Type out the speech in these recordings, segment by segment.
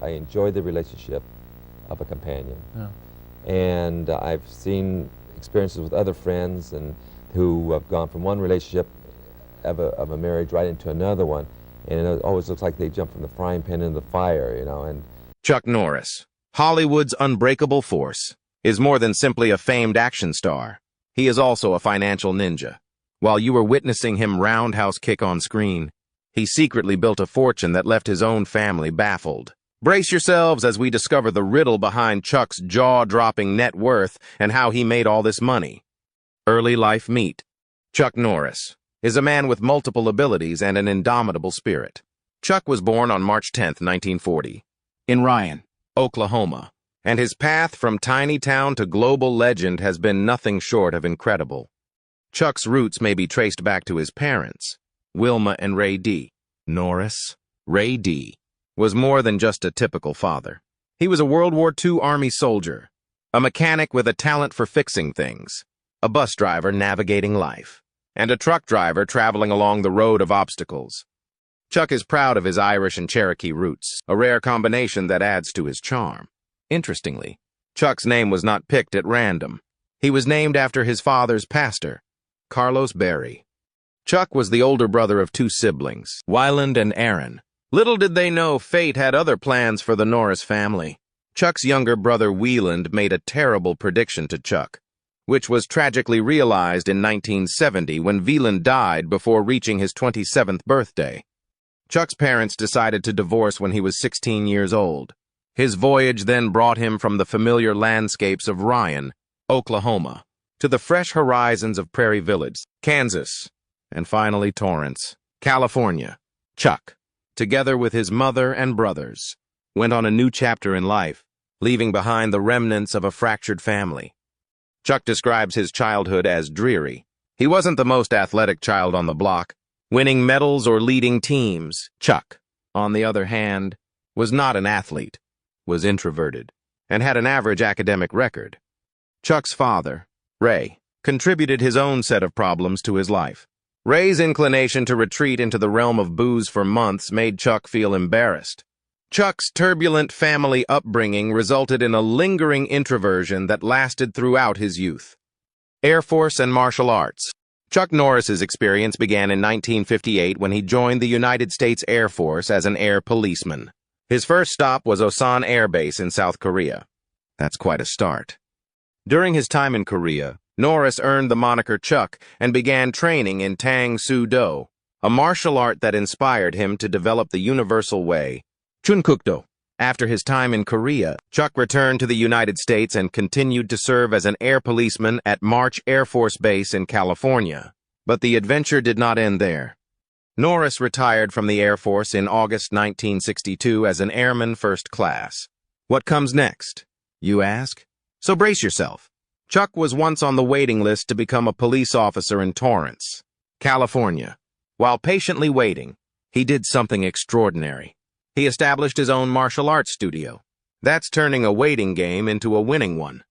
I enjoy the relationship of a companion. Yeah. And I've seen experiences with other friends and who have gone from one relationship of a marriage right into another one, and it always looks like they jump from the frying pan into the fire, you know. And Chuck Norris, Hollywood's unbreakable force, is more than simply a famed action star. He is also a financial ninja. While you were witnessing him roundhouse kick on screen, he secretly built a fortune that left his own family baffled. Brace yourselves as we discover the riddle behind Chuck's jaw-dropping net worth and how he made all this money. Early life meet. Chuck Norris is a man with multiple abilities and an indomitable spirit. Chuck was born on March 10, 1940, in Ryan, Oklahoma, and his path from tiny town to global legend has been nothing short of incredible. Chuck's roots may be traced back to his parents, Wilma and Ray D. Norris. Ray D. was more than just a typical father. He was a World War II Army soldier, a mechanic with a talent for fixing things, a bus driver navigating life, and a truck driver traveling along the road of obstacles. Chuck is proud of his Irish and Cherokee roots, a rare combination that adds to his charm. Interestingly, Chuck's name was not picked at random. He was named after his father's pastor, Carlos Berry. Chuck was the older brother of two siblings, Wyland and Aaron. Little did they know fate had other plans for the Norris family. Chuck's younger brother Wieland made a terrible prediction to Chuck, which was tragically realized in 1970 when Wieland died before reaching his 27th birthday. Chuck's parents decided to divorce when he was 16 years old. His voyage then brought him from the familiar landscapes of Ryan, Oklahoma, to the fresh horizons of Prairie Village, Kansas, and finally Torrance, California. Chuck, together with his mother and brothers, went on a new chapter in life, leaving behind the remnants of a fractured family. Chuck describes his childhood as dreary. He wasn't the most athletic child on the block, winning medals or leading teams. Chuck, on the other hand, was not an athlete, was introverted, and had an average academic record. Chuck's father, Ray, contributed his own set of problems to his life. Ray's inclination to retreat into the realm of booze for months made Chuck feel embarrassed. Chuck's turbulent family upbringing resulted in a lingering introversion that lasted throughout his youth. Air Force and martial arts. Chuck Norris's experience began in 1958 when he joined the United States Air Force as an air policeman. His first stop was Osan Air Base in South Korea. That's quite a start. During his time in Korea, Norris earned the moniker Chuck and began training in Tang Soo Do, a martial art that inspired him to develop the universal way, Chunkukdo. After his time in Korea, Chuck returned to the United States and continued to serve as an air policeman at March Air Force Base in California. But the adventure did not end there. Norris retired from the Air Force in August 1962 as an airman first class. What comes next, you ask? So brace yourself. Chuck was once on the waiting list to become a police officer in Torrance, California. While patiently waiting, he did something extraordinary. He established his own martial arts studio. That's turning a waiting game into a winning one.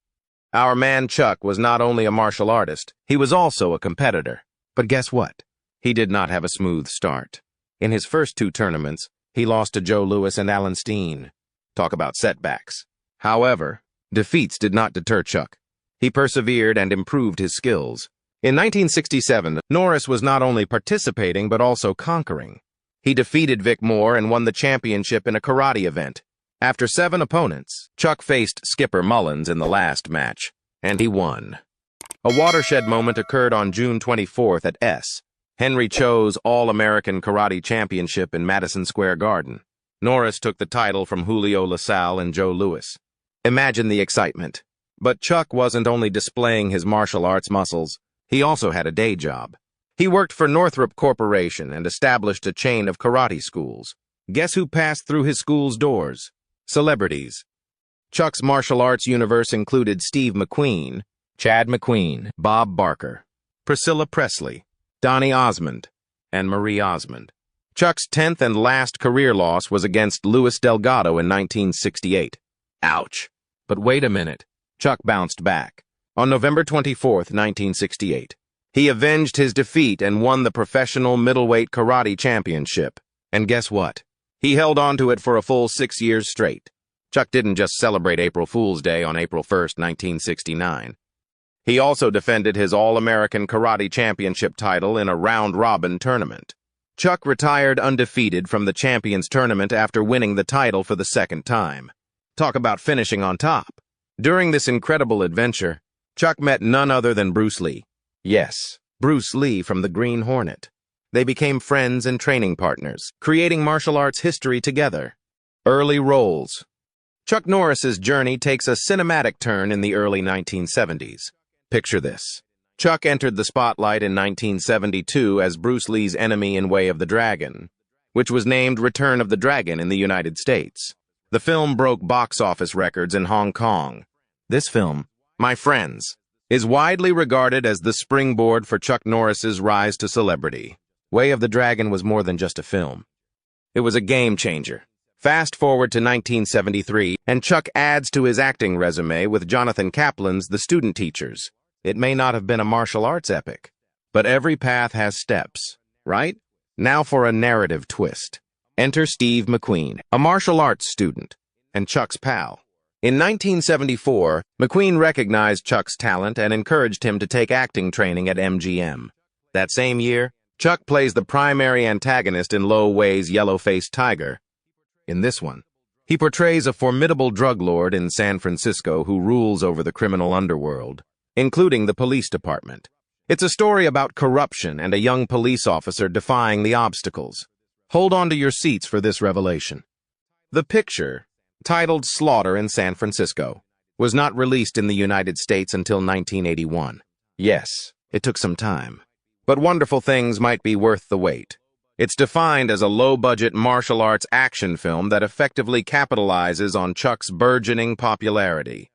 Our man Chuck was not only a martial artist, he was also a competitor. But guess what? He did not have a smooth start. In his first two tournaments, he lost to Joe Louis and Alan Steen. Talk about setbacks. However, defeats did not deter Chuck. He persevered and improved his skills. In 1967, Norris was not only participating but also conquering. He defeated Vic Moore and won the championship in a karate event. After 7 opponents, Chuck faced Skipper Mullins in the last match, and he won. A watershed moment occurred on June 24th at S. Henry Cho's All-American Karate Championship in Madison Square Garden. Norris took the title from Julio LaSalle and Joe Louis. Imagine the excitement. But Chuck wasn't only displaying his martial arts muscles, he also had a day job. He worked for Northrop Corporation and established a chain of karate schools. Guess who passed through his school's doors? Celebrities. Chuck's martial arts universe included Steve McQueen, Chad McQueen, Bob Barker, Priscilla Presley, Donny Osmond, and Marie Osmond. Chuck's 10th and last career loss was against Luis Delgado in 1968. Ouch. But wait a minute. Chuck bounced back. On November 24, 1968, he avenged his defeat and won the professional middleweight karate championship. And guess what? He held on to it for a full 6 years straight. Chuck didn't just celebrate April Fool's Day on April 1st, 1969. He also defended his All-American Karate Championship title in a round-robin tournament. Chuck retired undefeated from the Champions Tournament after winning the title for the second time. Talk about finishing on top. During this incredible adventure, Chuck met none other than Bruce Lee. Yes, Bruce Lee from the Green Hornet. They became friends and training partners, creating martial arts history together. Early roles. Chuck Norris's journey takes a cinematic turn in the early 1970s. Picture this. Chuck entered the spotlight in 1972 as Bruce Lee's enemy in Way of the Dragon, which was named Return of the Dragon in the United States. The film broke box office records in Hong Kong. This film, my friends, is widely regarded as the springboard for Chuck Norris's rise to celebrity. Way of the Dragon was more than just a film. It was a game changer. Fast forward to 1973, and Chuck adds to his acting resume with Jonathan Kaplan's The Student Teachers. It may not have been a martial arts epic, but every path has steps, right? Now for a narrative twist. Enter Steve McQueen, a martial arts student, and Chuck's pal. In 1974, McQueen recognized Chuck's talent and encouraged him to take acting training at MGM. That same year, Chuck plays the primary antagonist in Lo Wei's Yellow-Faced Tiger. In this one, he portrays a formidable drug lord in San Francisco who rules over the criminal underworld, including the police department. It's a story about corruption and a young police officer defying the obstacles. Hold on to your seats for this revelation. The picture, titled Slaughter in San Francisco, was not released in the United States until 1981. Yes, it took some time. But Wonderful Things might be worth the wait. It's defined as a low-budget martial arts action film that effectively capitalizes on Chuck's burgeoning popularity.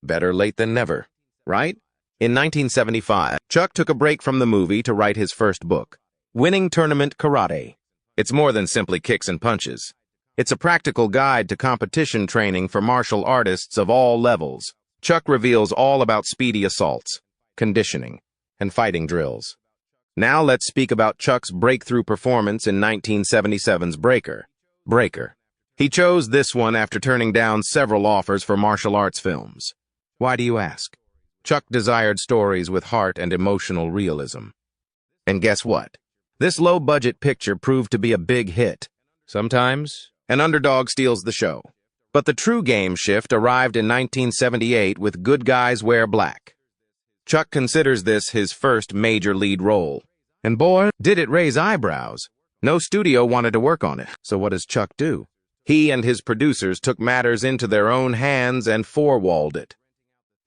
Better late than never, right? In 1975, Chuck took a break from the movie to write his first book, Winning Tournament Karate. It's more than simply kicks and punches. It's a practical guide to competition training for martial artists of all levels. Chuck reveals all about speedy assaults, conditioning, and fighting drills. Now let's speak about Chuck's breakthrough performance in 1977's Breaker. He chose this one after turning down several offers for martial arts films. Why do you ask? Chuck desired stories with heart and emotional realism. And guess what? This low-budget picture proved to be a big hit. Sometimes, an underdog steals the show. But the true game shift arrived in 1978 with Good Guys Wear Black. Chuck considers this his first major lead role. And boy, did it raise eyebrows. No studio wanted to work on it, so what does Chuck do? He and his producers took matters into their own hands and four-walled it.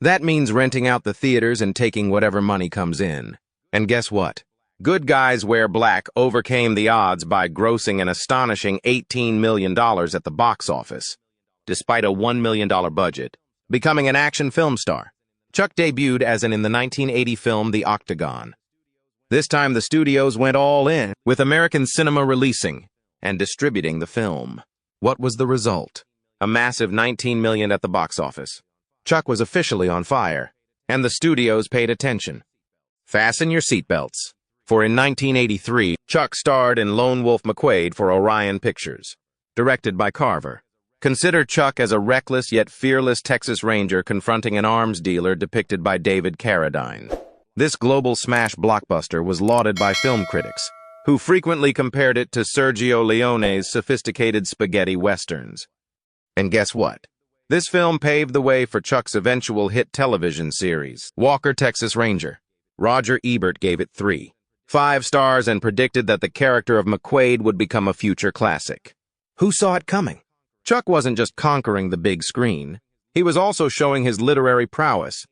That means renting out the theaters and taking whatever money comes in. And guess what? Good Guys Wear Black overcame the odds by grossing an astonishing $18 million at the box office, despite a $1 million budget, becoming an action film star. Chuck debuted as in the 1980 film The Octagon. This time the studios went all in, with American Cinema releasing and distributing the film. What was the result? A massive $19 million at the box office. Chuck was officially on fire, and the studios paid attention. Fasten your seatbelts, for in 1983, Chuck starred in Lone Wolf McQuade for Orion Pictures, directed by Carver. Consider Chuck as a reckless yet fearless Texas Ranger confronting an arms dealer depicted by David Carradine. This global smash blockbuster was lauded by film critics, who frequently compared it to Sergio Leone's sophisticated spaghetti westerns. And guess what? This film paved the way for Chuck's eventual hit television series, Walker, Texas Ranger. Roger Ebert gave it 3.5 stars and predicted that the character of McQuade would become a future classic. Who saw it coming? Chuck wasn't just conquering the big screen. He was also showing his literary prowess.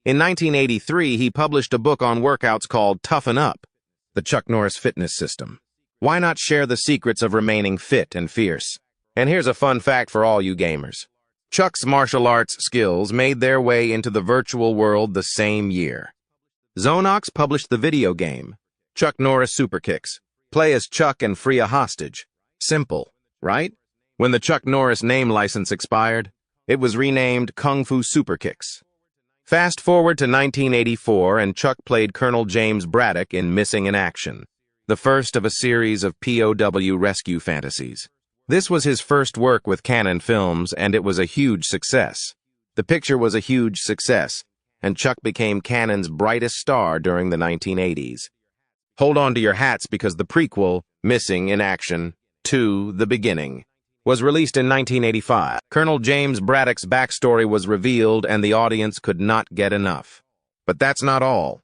In 1983, he published a book on workouts called Toughen Up, the Chuck Norris Fitness System. Why not share the secrets of remaining fit and fierce? And here's a fun fact for all you gamers. Chuck's martial arts skills made their way into the virtual world the same year. Zonox published the video game, Chuck Norris Super Kicks. Play as Chuck and free a hostage. Simple, right? When the Chuck Norris name license expired, it was renamed Kung Fu Super Kicks. Fast forward to 1984, and Chuck played Colonel James Braddock in Missing in Action, the first of a series of POW rescue fantasies. This was his first work with Cannon Films, and it was a huge success. The picture was a huge success, and Chuck became Cannon's brightest star during the 1980s. Hold on to your hats because the prequel, Missing in Action 2: The Beginning, was released in 1985. Colonel James Braddock's backstory was revealed, and the audience could not get enough. But that's not all.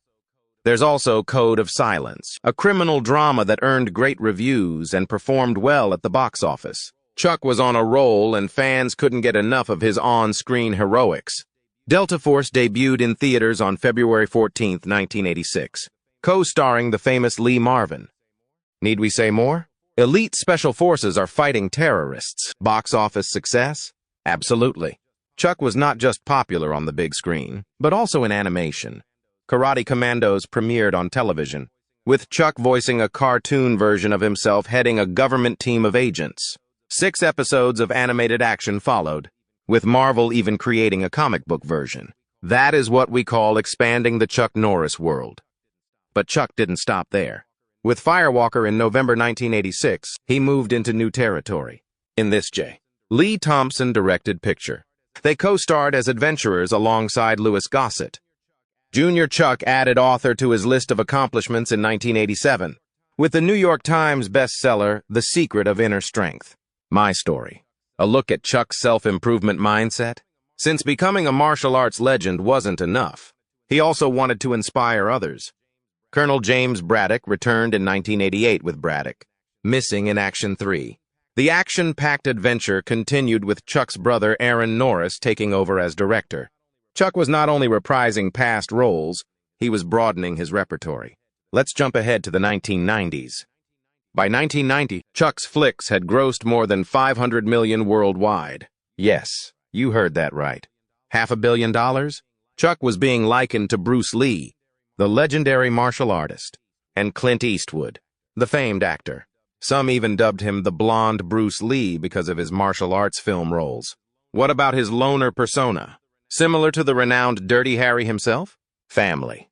There's also Code of Silence, a criminal drama that earned great reviews and performed well at the box office. Chuck was on a roll, and fans couldn't get enough of his on-screen heroics. Delta Force debuted in theaters on February 14, 1986, co-starring the famous Lee Marvin. Need we say more? Elite special forces are fighting terrorists. Box office success? Absolutely. Chuck was not just popular on the big screen, but also in animation. Karate Commandos premiered on television, with Chuck voicing a cartoon version of himself heading a government team of agents. 6 episodes of animated action followed, with Marvel even creating a comic book version. That is what we call expanding the Chuck Norris world. But Chuck didn't stop there. With Firewalker in November 1986, he moved into new territory. In this J. Lee Thompson directed picture, they co-starred as adventurers alongside Louis Gossett. Junior Chuck added author to his list of accomplishments in 1987, with the New York Times bestseller, The Secret of Inner Strength. My Story. A look at Chuck's self-improvement mindset. Since becoming a martial arts legend wasn't enough, he also wanted to inspire others. Colonel James Braddock returned in 1988 with Braddock, Missing in Action 3. The action-packed adventure continued with Chuck's brother Aaron Norris taking over as director. Chuck was not only reprising past roles, he was broadening his repertory. Let's jump ahead to the 1990s. By 1990, Chuck's flicks had grossed more than $500 million worldwide. Yes, you heard that right. $500 million? Chuck was being likened to Bruce Lee, the legendary martial artist, and Clint Eastwood, the famed actor. Some even dubbed him the blonde Bruce Lee because of his martial arts film roles. What about his loner persona? Similar to the renowned Dirty Harry himself? Family.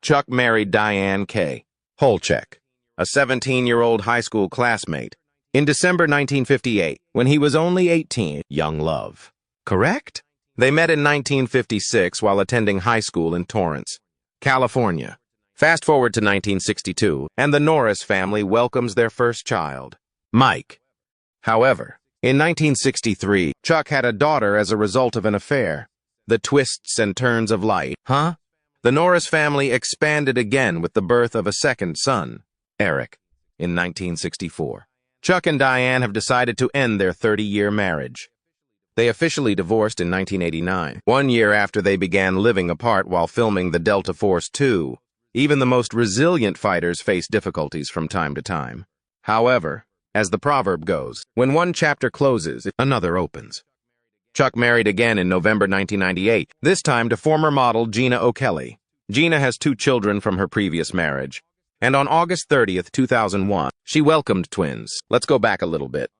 Chuck married Diane K. Holcheck, a 17-year-old high school classmate, in December 1958, when he was only 18. Young love. Correct? They met in 1956 while attending high school in Torrance, California. Fast forward to 1962, and the Norris family welcomes their first child, Mike. However, in 1963, Chuck had a daughter as a result of an affair. The twists and turns of life, huh? The Norris family expanded again with the birth of a second son, Eric, in 1964. Chuck and Diane have decided to end their 30-year marriage. They officially divorced in 1989, 1 year after they began living apart while filming the Delta Force 2. Even the most resilient fighters face difficulties from time to time. However, as the proverb goes, when one chapter closes, another opens. Chuck married again in November 1998, this time to former model Gina O'Kelly. Gina has 2 children from her previous marriage. And on August 30th, 2001, she welcomed twins. Let's go back a little bit.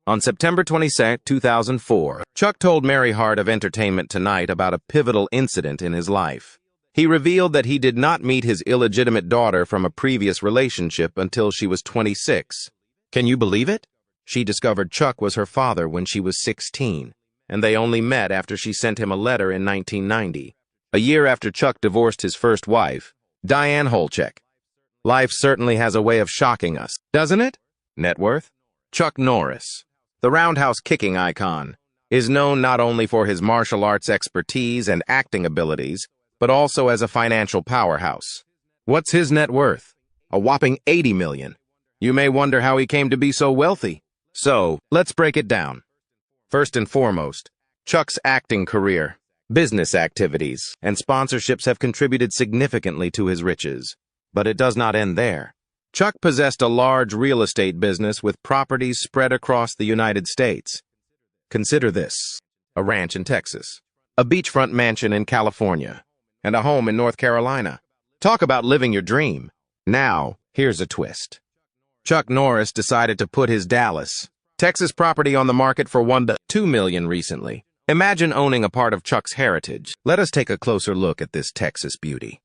On September 22, 2004, Chuck told Mary Hart of Entertainment Tonight about a pivotal incident in his life. He revealed that he did not meet his illegitimate daughter from a previous relationship until she was 26. Can you believe it? She discovered Chuck was her father when she was 16, and they only met after she sent him a letter in 1990, a year after Chuck divorced his first wife, Diane Holcheck. Life certainly has a way of shocking us, doesn't it? Net worth? Chuck Norris, the roundhouse kicking icon, is known not only for his martial arts expertise and acting abilities, but also as a financial powerhouse. What's his net worth? A whopping $80 million. You may wonder how he came to be so wealthy. So, let's break it down. First and foremost, Chuck's acting career, business activities, and sponsorships have contributed significantly to his riches. But it does not end there. Chuck possessed a large real estate business with properties spread across the United States. Consider this: a ranch in Texas, a beachfront mansion in California, and a home in North Carolina. Talk about living your dream. Now, here's a twist. Chuck Norris decided to put his Dallas, Texas property on the market for $1 to $2 million recently. Imagine owning a part of Chuck's heritage. Let us take a closer look at this Texas beauty.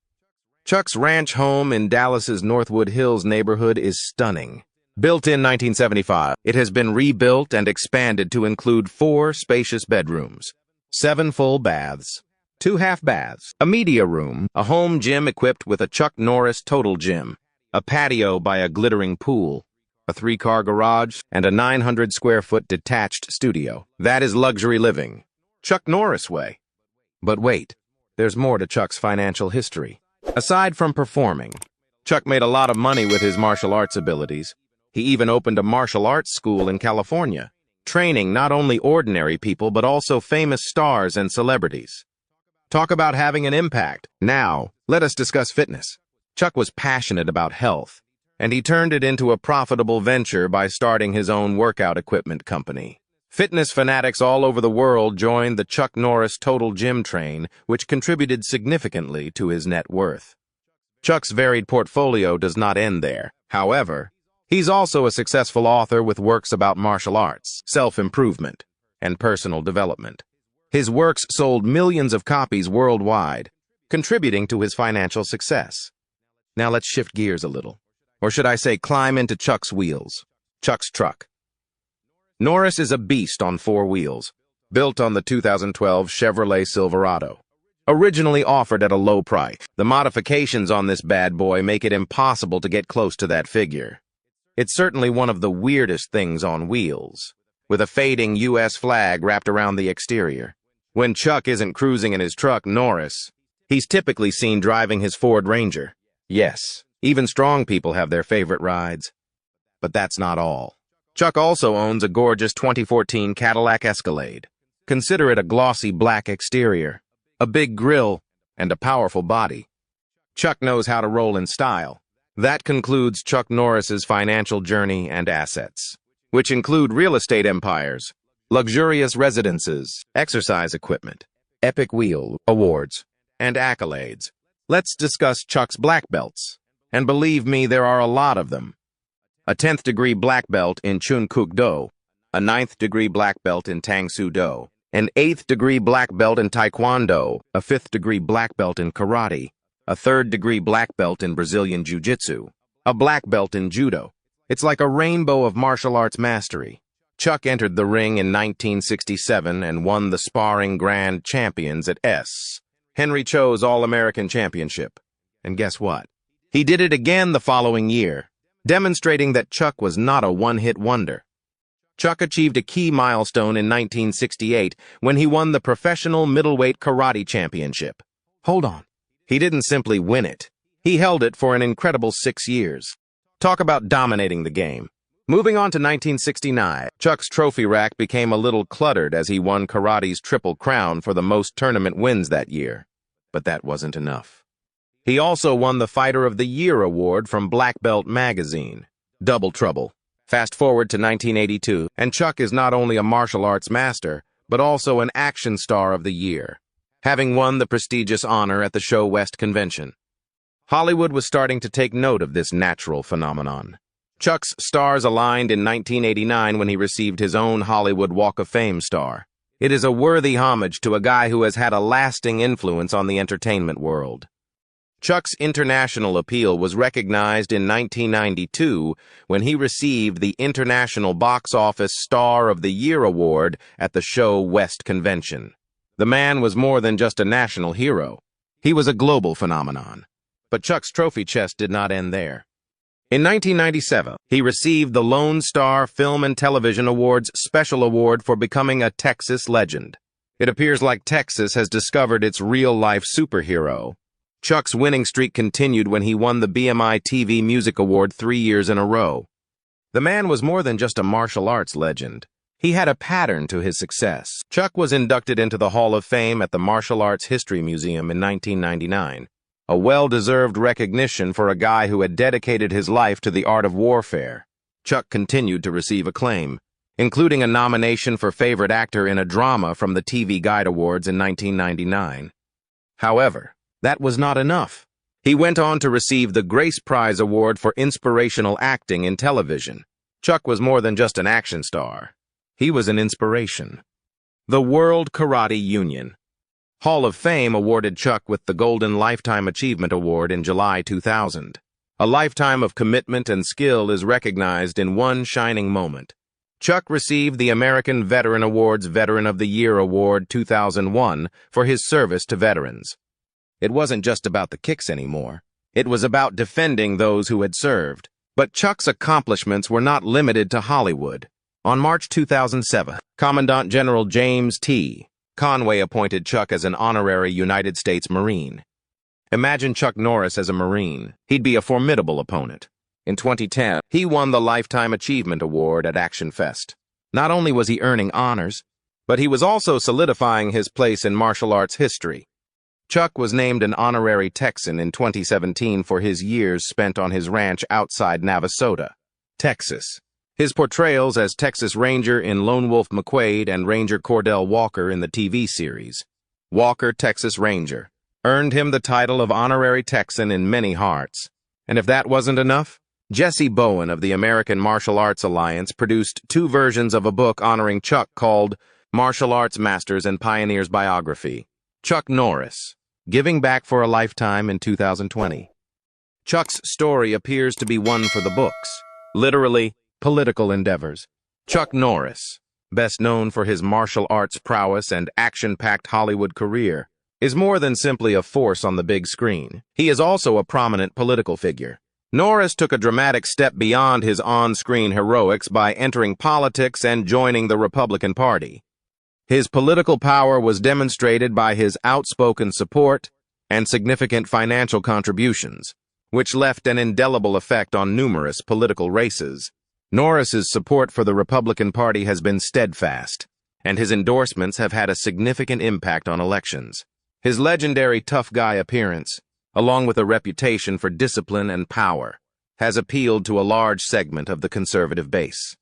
Chuck's ranch home in Dallas's Northwood Hills neighborhood is stunning. Built in 1975, it has been rebuilt and expanded to include 4 spacious bedrooms, 7 full baths, 2 half baths, a media room, a home gym equipped with a Chuck Norris total gym, a patio by a glittering pool, a 3-car garage, and a 900-square-foot detached studio. That is luxury living. Chuck Norris way. But wait, there's more to Chuck's financial history. Aside from performing, Chuck made a lot of money with his martial arts abilities. He even opened a martial arts school in California, training not only ordinary people but also famous stars and celebrities. Talk about having an impact. Now, let us discuss fitness. Chuck was passionate about health, and he turned it into a profitable venture by starting his own workout equipment company. Fitness fanatics all over the world joined the Chuck Norris Total Gym train, which contributed significantly to his net worth. Chuck's varied portfolio does not end there. However, he's also a successful author with works about martial arts, self-improvement, and personal development. His works sold millions of copies worldwide, contributing to his financial success. Now let's shift gears a little. Or should I say climb into Chuck's wheels. Chuck's truck. Norris is a beast on 4 wheels, built on the 2012 Chevrolet Silverado. Originally offered at a low price, the modifications on this bad boy make it impossible to get close to that figure. It's certainly one of the weirdest things on wheels, with a fading U.S. flag wrapped around the exterior. When Chuck isn't cruising in his truck, Norris, he's typically seen driving his Ford Ranger. Yes, even strong people have their favorite rides. But that's not all. Chuck also owns a gorgeous 2014 Cadillac Escalade. Consider it a glossy black exterior, a big grille, and a powerful body. Chuck knows how to roll in style. That concludes Chuck Norris's financial journey and assets, which include real estate empires, luxurious residences, exercise equipment, epic wheel awards, and accolades. Let's discuss Chuck's black belts. And believe me, there are a lot of them. A 10th degree black belt in Chun Kuk Do, a 9th degree black belt in Tang Soo Do, an 8th degree black belt in Taekwondo, a 5th degree black belt in Karate, a 3rd degree black belt in Brazilian Jiu-Jitsu, a black belt in Judo. It's like a rainbow of martial arts mastery. Chuck entered the ring in 1967 and won the Sparring Grand Champions at S. Henry Cho's All-American Championship. And guess what? He did it again the following year, demonstrating that Chuck was not a one-hit wonder. Chuck achieved a key milestone in 1968 when he won the Professional Middleweight Karate Championship. Hold on. He didn't simply win it. He held it for an incredible 6 years. Talk about dominating the game. Moving on to 1969, Chuck's trophy rack became a little cluttered as he won karate's Triple Crown for the most tournament wins that year. But that wasn't enough. He also won the Fighter of the Year award from Black Belt magazine. Double trouble. Fast forward to 1982, and Chuck is not only a martial arts master, but also an action star of the year, having won the prestigious honor at the Show West convention. Hollywood was starting to take note of this natural phenomenon. Chuck's stars aligned in 1989 when he received his own Hollywood Walk of Fame star. It is a worthy homage to a guy who has had a lasting influence on the entertainment world. Chuck's international appeal was recognized in 1992 when he received the International Box Office Star of the Year award at the Show West convention. The man was more than just a national hero. He was a global phenomenon. But Chuck's trophy chest did not end there. In 1997, he received the Lone Star Film and Television Awards Special Award for becoming a Texas legend. It appears like Texas has discovered its real-life superhero. Chuck's winning streak continued when he won the BMI TV Music Award 3 years in a row. The man was more than just a martial arts legend. He had a pattern to his success. Chuck was inducted into the Hall of Fame at the Martial Arts History Museum in 1999. A well-deserved recognition for a guy who had dedicated his life to the art of warfare. Chuck continued to receive acclaim, including a nomination for Favorite Actor in a Drama from the TV Guide Awards in 1999. However, that was not enough. He went on to receive the Grace Prize Award for Inspirational Acting in Television. Chuck was more than just an action star. He was an inspiration. The World Karate Union Hall of Fame awarded Chuck with the Golden Lifetime Achievement Award in July 2000. A lifetime of commitment and skill is recognized in one shining moment. Chuck received the American Veteran Award's Veteran of the Year Award 2001 for his service to veterans. It wasn't just about the kicks anymore. It was about defending those who had served. But Chuck's accomplishments were not limited to Hollywood. On March 2007, Commandant General James T. Conway appointed Chuck as an honorary United States Marine. Imagine Chuck Norris as a Marine. He'd be a formidable opponent. In 2010, he won the Lifetime Achievement Award at Action Fest. Not only was he earning honors, but he was also solidifying his place in martial arts history. Chuck was named an honorary Texan in 2017 for his years spent on his ranch outside Navasota, Texas. His portrayals as Texas Ranger in Lone Wolf McQuade and Ranger Cordell Walker in the TV series, Walker, Texas Ranger, earned him the title of Honorary Texan in many hearts. And if that wasn't enough, Jesse Bowen of the American Martial Arts Alliance produced 2 versions of a book honoring Chuck called Martial Arts Masters and Pioneers Biography. Chuck Norris, Giving Back for a Lifetime in 2020. Chuck's story appears to be one for the books, literally, political endeavors. Chuck Norris, best known for his martial arts prowess and action-packed Hollywood career, is more than simply a force on the big screen. He is also a prominent political figure. Norris took a dramatic step beyond his on-screen heroics by entering politics and joining the Republican Party. His political power was demonstrated by his outspoken support and significant financial contributions, which left an indelible effect on numerous political races. Norris's support for the Republican Party has been steadfast, and his endorsements have had a significant impact on elections. His legendary tough guy appearance, along with a reputation for discipline and power, has appealed to a large segment of the conservative base.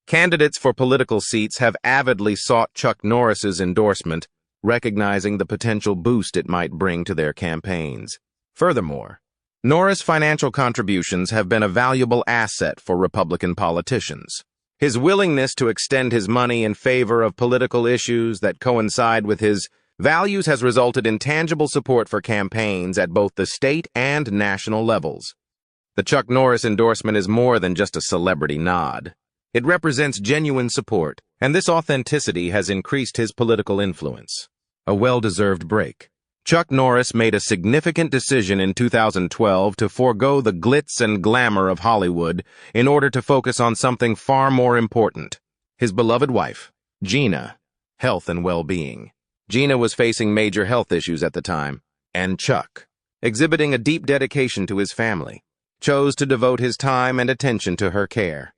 Candidates for political seats have avidly sought Chuck Norris's endorsement, recognizing the potential boost it might bring to their campaigns. Furthermore, Norris' financial contributions have been a valuable asset for Republican politicians. His willingness to extend his money in favor of political issues that coincide with his values has resulted in tangible support for campaigns at both the state and national levels. The Chuck Norris endorsement is more than just a celebrity nod. It represents genuine support, and this authenticity has increased his political influence. A well-deserved break. Chuck Norris made a significant decision in 2012 to forego the glitz and glamour of Hollywood in order to focus on something far more important: his beloved wife, Gina, health and well-being. Gina was facing major health issues at the time, and Chuck, exhibiting a deep dedication to his family, chose to devote his time and attention to her care.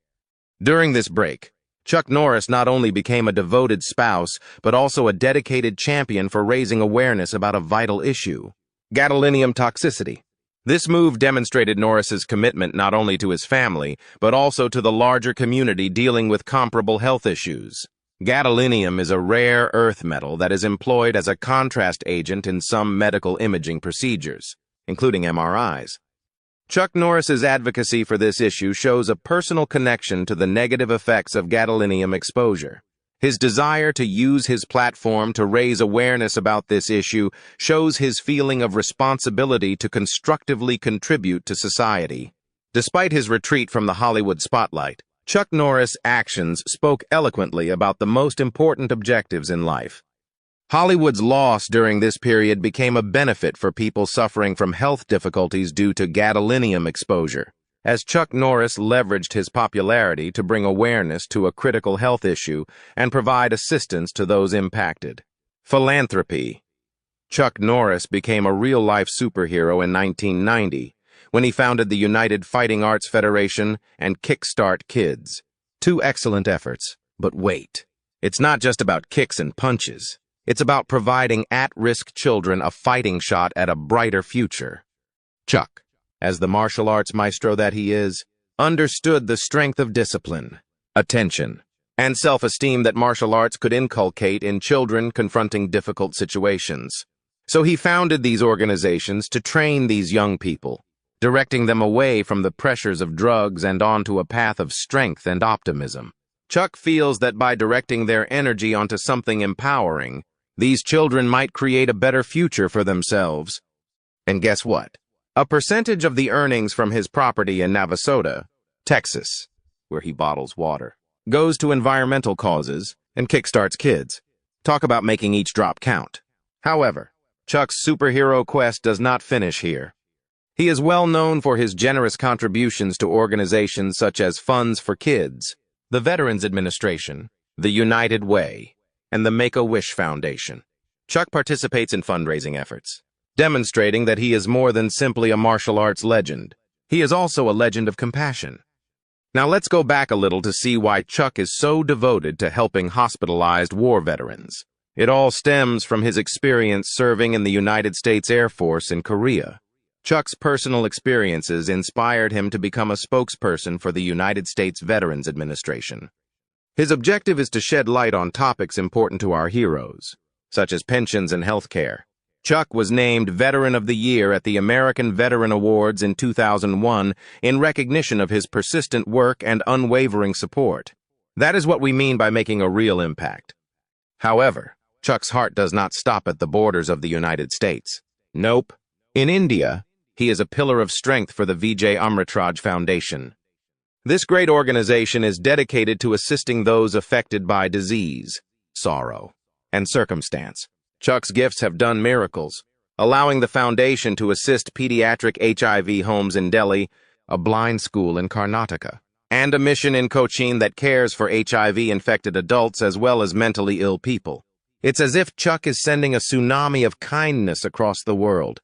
During this break, Chuck Norris not only became a devoted spouse, but also a dedicated champion for raising awareness about a vital issue: gadolinium toxicity. This move demonstrated Norris's commitment not only to his family, but also to the larger community dealing with comparable health issues. Gadolinium is a rare earth metal that is employed as a contrast agent in some medical imaging procedures, including MRIs. Chuck Norris's advocacy for this issue shows a personal connection to the negative effects of gadolinium exposure. His desire to use his platform to raise awareness about this issue shows his feeling of responsibility to constructively contribute to society. Despite his retreat from the Hollywood spotlight, Chuck Norris' actions spoke eloquently about the most important objectives in life. Hollywood's loss during this period became a benefit for people suffering from health difficulties due to gadolinium exposure, as Chuck Norris leveraged his popularity to bring awareness to a critical health issue and provide assistance to those impacted. Philanthropy. Chuck Norris became a real-life superhero in 1990 when he founded the United Fighting Arts Federation and Kickstart Kids. 2 excellent efforts. But wait, it's not just about kicks and punches. It's about providing at-risk children a fighting shot at a brighter future. Chuck, as the martial arts maestro that he is, understood the strength of discipline, attention, and self-esteem that martial arts could inculcate in children confronting difficult situations. So he founded these organizations to train these young people, directing them away from the pressures of drugs and onto a path of strength and optimism. Chuck feels that by directing their energy onto something empowering, these children might create a better future for themselves. And guess what? A percentage of the earnings from his property in Navasota, Texas, where he bottles water, goes to environmental causes and kickstarts kids. Talk about making each drop count. However, Chuck's superhero quest does not finish here. He is well known for his generous contributions to organizations such as Funds for Kids, the Veterans Administration, the United Way, and the Make-A-Wish Foundation. Chuck participates in fundraising efforts, demonstrating that he is more than simply a martial arts legend. He is also a legend of compassion. Now let's go back a little to see why Chuck is so devoted to helping hospitalized war veterans. It all stems from his experience serving in the United States Air Force in Korea. Chuck's personal experiences inspired him to become a spokesperson for the United States Veterans Administration. His objective is to shed light on topics important to our heroes, such as pensions and health care. Chuck was named Veteran of the Year at the American Veteran Awards in 2001 in recognition of his persistent work and unwavering support. That is what we mean by making a real impact. However, Chuck's heart does not stop at the borders of the United States. Nope. In India, he is a pillar of strength for the Vijay Amritraj Foundation. This great organization is dedicated to assisting those affected by disease, sorrow, and circumstance. Chuck's gifts have done miracles, allowing the foundation to assist pediatric HIV homes in Delhi, a blind school in Karnataka, and a mission in Cochin that cares for HIV-infected adults as well as mentally ill people. It's as if Chuck is sending a tsunami of kindness across the world.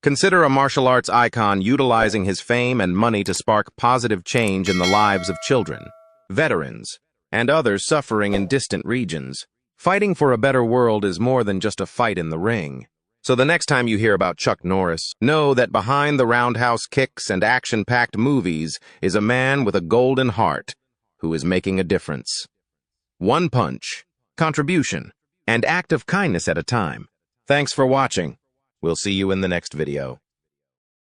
Consider a martial arts icon utilizing his fame and money to spark positive change in the lives of children, veterans, and others suffering in distant regions. Fighting for a better world is more than just a fight in the ring. So the next time you hear about Chuck Norris, know that behind the roundhouse kicks and action-packed movies is a man with a golden heart who is making a difference. One punch, contribution, and act of kindness at a time. Thanks for watching. We'll see you in the next video.